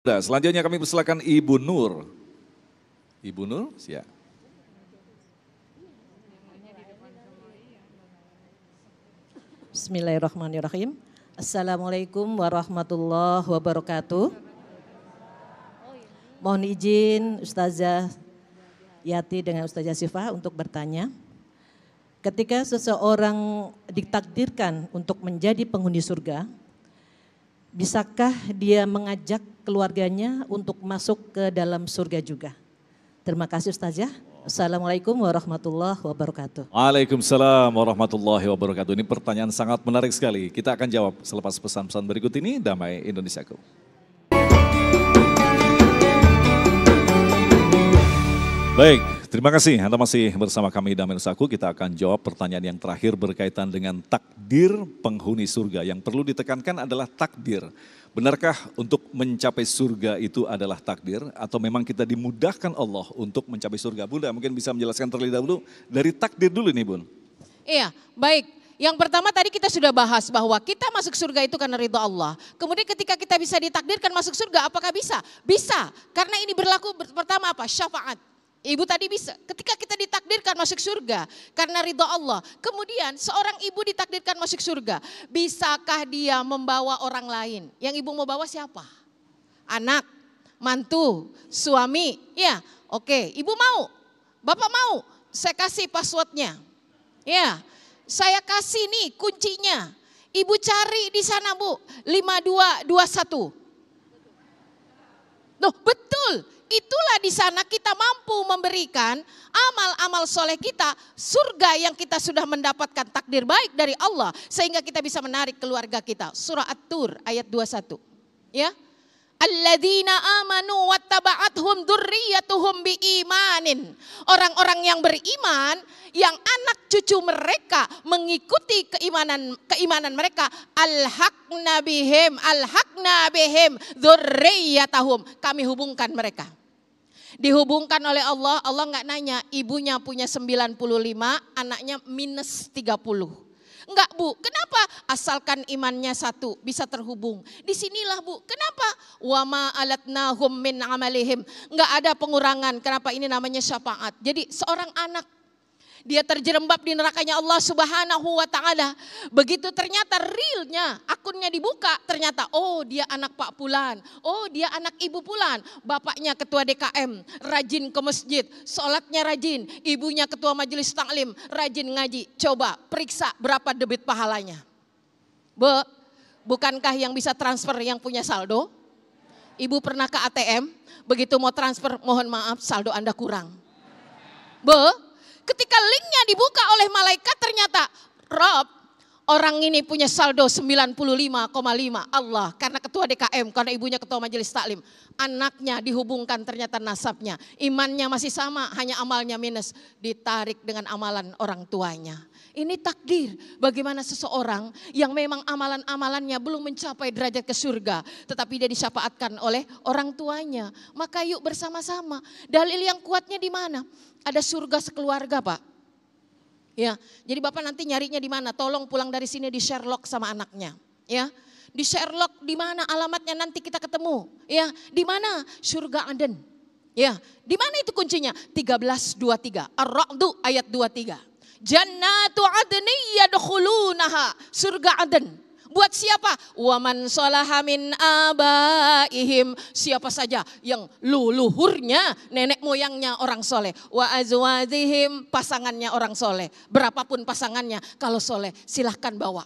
Nah, selanjutnya kami persilakan Ibu Nur. Ibu Nur, siap. Bismillahirrahmanirrahim. Assalamualaikum warahmatullahi wabarakatuh. Mohon izin Ustazah Yati dengan Ustazah Syifa untuk bertanya. Ketika seseorang ditakdirkan untuk menjadi penghuni surga, bisakah dia mengajak keluarganya untuk masuk ke dalam surga juga? Terima kasih Ustazah. Assalamualaikum warahmatullahi wabarakatuh. Waalaikumsalam warahmatullahi wabarakatuh. Ini pertanyaan sangat menarik sekali. Kita akan jawab selepas pesan-pesan berikut ini. Damai Indonesiaku. Baik, terima kasih. Anda masih bersama kami Damai Indonesiaku. Kita akan jawab pertanyaan yang terakhir berkaitan dengan takdir penghuni surga. Yang perlu ditekankan adalah takdir. Benarkah untuk mencapai surga itu adalah takdir atau memang kita dimudahkan Allah untuk mencapai surga? Bunda mungkin bisa menjelaskan terlebih dahulu dari takdir dulu nih Bun. Iya, baik. Yang pertama tadi kita sudah bahas bahwa kita masuk surga itu karena ridha Allah. Kemudian ketika kita bisa ditakdirkan masuk surga, apakah bisa? Bisa, karena ini berlaku pertama apa? Syafaat. Ibu tadi bisa, ketika kita ditakdirkan masuk surga karena ridha Allah. Kemudian seorang ibu ditakdirkan masuk surga, bisakah dia membawa orang lain? Yang ibu mau bawa siapa? Anak, mantu, suami, ya oke. Ibu mau, bapak mau, saya kasih passwordnya. Ya, saya kasih nih kuncinya. Ibu cari di sana Bu, 5221. Loh betul. Itulah di sana kita mampu memberikan amal-amal soleh kita, surga yang kita sudah mendapatkan takdir baik dari Allah sehingga kita bisa menarik keluarga kita. Surah At-Tur ayat 21. Ya. Alladzina amanu wattaba'athum dzurriyyatuhum biimanin. Orang-orang yang beriman, yang anak cucu mereka mengikuti keimanan mereka, alhaqna bihim dzurriyyatahum. Kami hubungkan mereka. Dihubungkan oleh Allah, Allah nggak nanya ibunya punya 95, anaknya minus 30. Enggak Bu, kenapa? Asalkan imannya satu, bisa terhubung. Disinilah Bu, kenapa? Wama alatnahum min amalihim. Enggak ada pengurangan, kenapa ini namanya syafaat. Jadi seorang anak, dia terjerembab di nerakanya Allah Subhanahu wa ta'ala. Begitu ternyata realnya, akunnya dibuka, ternyata oh dia anak Pak Pulan, oh dia anak Ibu Pulan. Bapaknya ketua DKM, rajin ke masjid, sholatnya rajin. Ibunya ketua majelis taklim, rajin ngaji. Coba periksa berapa debit pahalanya. Bukankah yang bisa transfer yang punya saldo? Ibu pernah ke ATM, begitu mau transfer, mohon maaf saldo Anda kurang. Ketika linknya dibuka oleh malaikat ternyata Rob, orang ini punya saldo 95,5 Allah karena ketua DKM, karena ibunya ketua majelis taklim. Anaknya dihubungkan ternyata nasabnya, imannya masih sama, hanya amalnya minus, ditarik dengan amalan orang tuanya. Ini takdir bagaimana seseorang yang memang amalan-amalannya belum mencapai derajat ke surga, tetapi dia disyafaatkan oleh orang tuanya. Maka yuk bersama-sama. Dalil yang kuatnya di mana? Ada surga sekeluarga Pak. Ya, jadi Bapak nanti nyarinya di mana? Tolong pulang dari sini di Sherlock sama anaknya. Ya, di Sherlock di mana alamatnya nanti kita ketemu. Ya, di mana? Surga Aden. Ya, di mana itu kuncinya? 13:23. Ar-Ra'd ayat 23. Jannatu adni yadkhulunaha. Surga Aden. Buat siapa? Waman sholaha min abaihim. Siapa saja yang luhurnya, nenek moyangnya orang soleh. Wa azwajihim, pasangannya orang soleh. Berapapun pasangannya, kalau soleh silahkan bawa.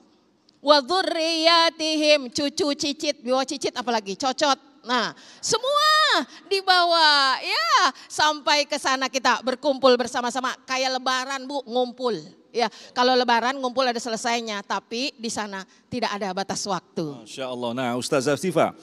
Wa dzurriyyatihim, cucu cicit, bawa cicit apalagi, cocot. Nah semua dibawa ya sampai ke sana kita berkumpul bersama-sama. Kayak lebaran Bu, ngumpul. Ya, kalau lebaran ngumpul ada selesainya, tapi di sana tidak ada batas waktu. Masya Allah. Nah Ustazah Syifa,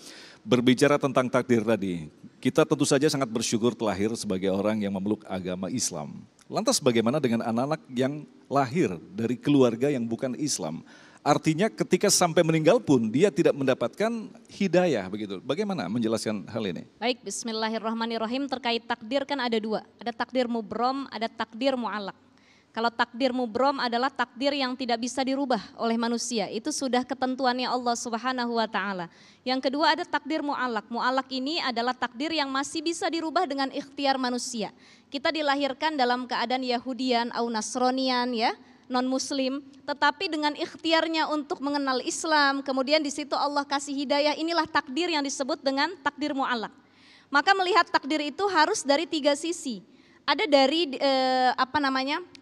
berbicara tentang takdir tadi, kita tentu saja sangat bersyukur terlahir sebagai orang yang memeluk agama Islam. Lantas bagaimana dengan anak-anak yang lahir dari keluarga yang bukan Islam? Artinya ketika sampai meninggal pun dia tidak mendapatkan hidayah begitu. Bagaimana menjelaskan hal ini? Baik, bismillahirrahmanirrahim. Terkait takdir kan ada dua. Ada takdir mubrom, ada takdir mu'alak. Kalau takdir mubrom adalah takdir yang tidak bisa dirubah oleh manusia. Itu sudah ketentuannya Allah Subhanahu wa taala. Yang kedua ada takdir mu'allak. Mu'allak ini adalah takdir yang masih bisa dirubah dengan ikhtiar manusia. Kita dilahirkan dalam keadaan Yahudian atau Nasronian ya, non muslim, tetapi dengan ikhtiarnya untuk mengenal Islam, kemudian di situ Allah kasih hidayah, inilah takdir yang disebut dengan takdir mu'allak. Maka melihat takdir itu harus dari 3 sisi. Ada dari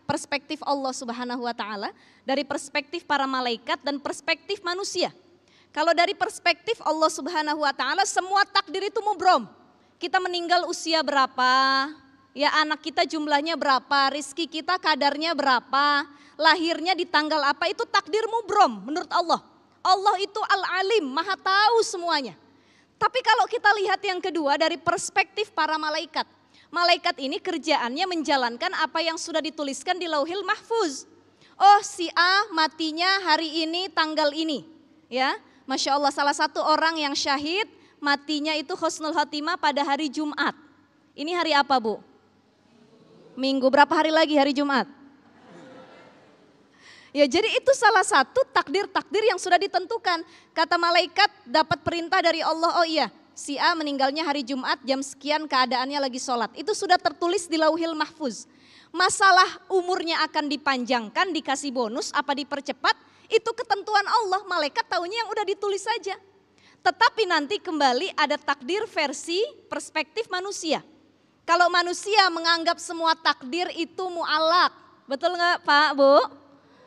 perspektif Allah Subhanahu wa taala, dari perspektif para malaikat dan perspektif manusia. Kalau dari perspektif Allah Subhanahu wa taala, semua takdir itu mubrom. Kita meninggal usia berapa, ya anak kita jumlahnya berapa, rizki kita kadarnya berapa, lahirnya di tanggal apa, itu takdir mubrom menurut Allah. Allah itu al-alim, maha tahu semuanya. Tapi kalau kita lihat yang kedua dari perspektif para malaikat. Malaikat ini kerjaannya menjalankan apa yang sudah dituliskan di Lauhil Mahfuz. Oh si A matinya hari ini tanggal ini. Ya, Masya Allah salah satu orang yang syahid matinya itu husnul khotimah pada hari Jumat. Ini hari apa Bu? Minggu, berapa hari lagi hari Jumat? Ya jadi itu salah satu takdir-takdir yang sudah ditentukan. Kata malaikat dapat perintah dari Allah, oh iya si A meninggalnya hari Jumat jam sekian keadaannya lagi sholat. Itu sudah tertulis di Lauhil Mahfuz. Masalah umurnya akan dipanjangkan, dikasih bonus, apa dipercepat, itu ketentuan Allah. Malaikat tahunya yang udah ditulis saja. Tetapi nanti kembali ada takdir versi perspektif manusia. Kalau manusia menganggap semua takdir itu mu'alak. Betul nggak Pak, Bu?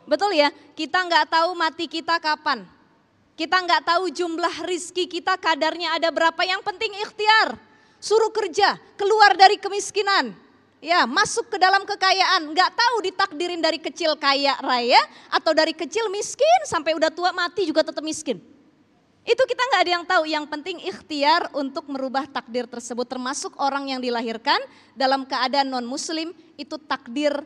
Betul ya, kita nggak tahu mati kita kapan. Kita nggak tahu jumlah rizki kita kadarnya ada berapa, yang penting ikhtiar. Suruh kerja, keluar dari kemiskinan. Ya, masuk ke dalam kekayaan, nggak tahu ditakdirin dari kecil kaya raya atau dari kecil miskin sampai udah tua mati juga tetap miskin. Itu kita nggak ada yang tahu, yang penting ikhtiar untuk merubah takdir tersebut, termasuk orang yang dilahirkan dalam keadaan non muslim, itu takdir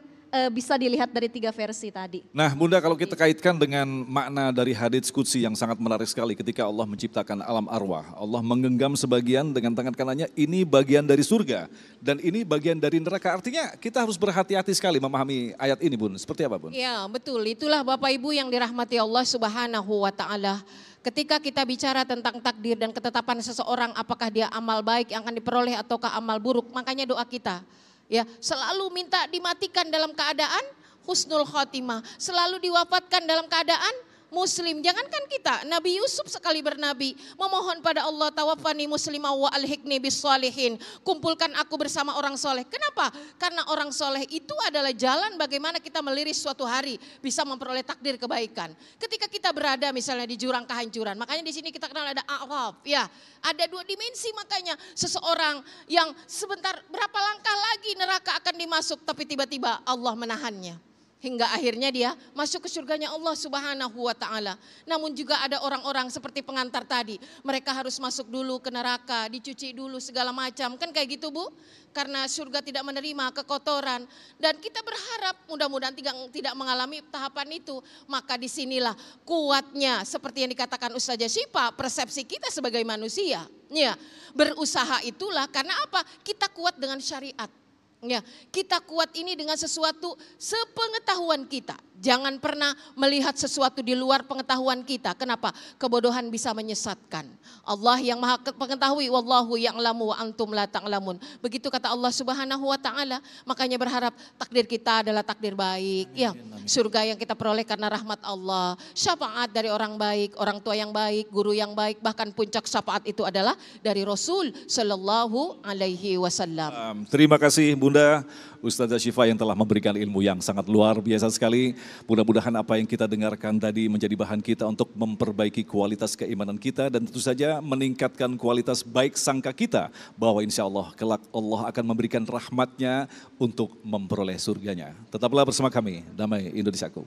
bisa dilihat dari 3 versi tadi. Nah Bunda, kalau kita kaitkan dengan makna dari hadits qudsi yang sangat menarik sekali ketika Allah menciptakan alam arwah. Allah menggenggam sebagian dengan tangan kanannya, ini bagian dari surga dan ini bagian dari neraka. Artinya kita harus berhati-hati sekali memahami ayat ini Bun. Seperti apa Bun? Ya betul, itulah Bapak Ibu yang dirahmati Allah Subhanahu wa taala. Ketika kita bicara tentang takdir dan ketetapan seseorang, apakah dia amal baik yang akan diperoleh ataukah amal buruk, makanya doa kita ya selalu minta dimatikan dalam keadaan husnul khotimah, selalu diwafatkan dalam keadaan muslim. Jangankan kita, Nabi Yusuf sekali bernabi memohon pada Allah, tawaffani muslimah wa alhiqni bis sholihin, kumpulkan aku bersama orang soleh. Kenapa? Karena orang soleh itu adalah jalan bagaimana kita meliris suatu hari bisa memperoleh takdir kebaikan. Ketika kita berada misalnya di jurang kehancuran, makanya di sini kita kenal ada a'raf, ya ada 2 dimensi. Makanya seseorang yang sebentar berapa langkah lagi neraka akan dimasuk, tapi tiba-tiba Allah menahannya. Hingga akhirnya dia masuk ke surganya Allah Subhanahu wa taala. Namun juga ada orang-orang seperti pengantar tadi. Mereka harus masuk dulu ke neraka, dicuci dulu segala macam. Kan kayak gitu Bu? Karena surga tidak menerima kekotoran. Dan kita berharap mudah-mudahan tidak mengalami tahapan itu. Maka disinilah kuatnya seperti yang dikatakan Ustazah Syifa, persepsi kita sebagai manusia. Ya, berusaha itulah karena apa? Kita kuat dengan syariat. Ya, kita kuat ini dengan sesuatu sepengetahuan kita. Jangan pernah melihat sesuatu di luar pengetahuan kita. Kenapa? Kebodohan bisa menyesatkan. Allah yang maha mengetahui, wallahu ya'lamu wa antum la ta'lamun. Begitu kata Allah Subhanahu wa taala. Makanya berharap takdir kita adalah takdir baik. Ya, surga yang kita peroleh karena rahmat Allah. Syafaat dari orang baik, orang tua yang baik, guru yang baik, bahkan puncak syafaat itu adalah dari Rasul sallallahu alaihi wasallam. Terima kasih Bunda Ustazah Syifa yang telah memberikan ilmu yang sangat luar biasa sekali. Mudah-mudahan apa yang kita dengarkan tadi menjadi bahan kita untuk memperbaiki kualitas keimanan kita dan tentu saja meningkatkan kualitas baik sangka kita bahwa insya Allah kelak Allah akan memberikan rahmatnya untuk memperoleh surganya. Tetaplah bersama kami, Damai Indonesiaku.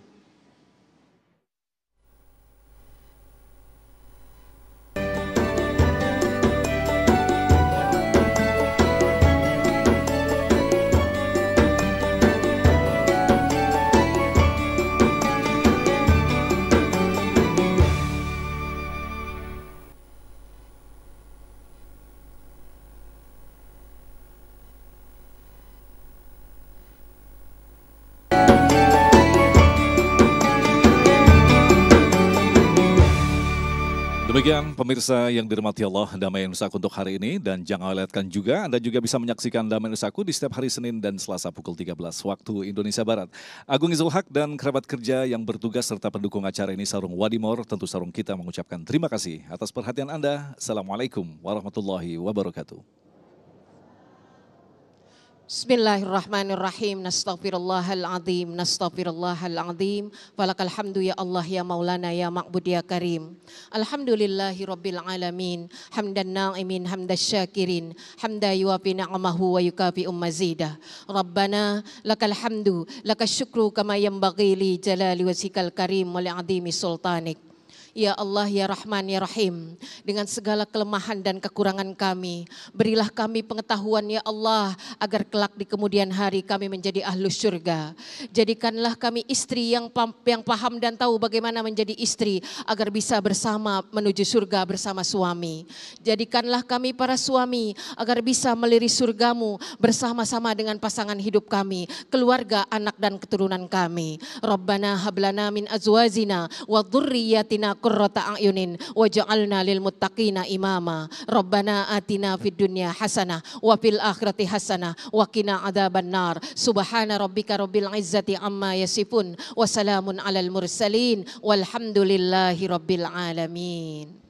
Demikian pemirsa yang dirahmati Allah, Damai Nusaku untuk hari ini. Dan jangan lewatkan juga, Anda juga bisa menyaksikan Damai Nusaku di setiap hari Senin dan Selasa pukul 13 waktu Indonesia Barat. Agung Izul Haq dan kerabat kerja yang bertugas serta pendukung acara ini Sarung Wadimor, tentu Sarung kita mengucapkan terima kasih atas perhatian Anda. Assalamualaikum warahmatullahi wabarakatuh. Bismillahirrahmanirrahim. Nastaghfirullahaladzim, nastaghfirullahaladzim. Falakal hamdu ya Allah ya Maulana ya Ma'bud ya Karim. Alhamdulillahi rabbil alamin. Hamdan na'imin hamdas syakirin. Hamda yuafi ni'amahu wa yukafi mazidah. Rabbana lakal hamdu lakal syukru kama yanbaghi li jalali wajhikal karim wa li'azimi sultanik. Ya Allah, ya Rahman, ya Rahim, dengan segala kelemahan dan kekurangan kami, berilah kami pengetahuan ya Allah, agar kelak di kemudian hari kami menjadi ahlus syurga. Jadikanlah kami istri yang paham dan tahu bagaimana menjadi istri, agar bisa bersama menuju surga bersama suami. Jadikanlah kami para suami, agar bisa meliris surgamu bersama-sama dengan pasangan hidup kami, keluarga, anak dan keturunan kami. Rabbana hablana min azwajina wa dhurriyyatina qurrata a'yunin waj'alna lil muttaqina imama. Rabbana atina fid dunya hasanah wa fil akhirati hasanah wa qina adzabannar. Subhana rabbika rabbil izzati amma yasifun wa salamun alal mursalin walhamdulillahi rabbil alamin.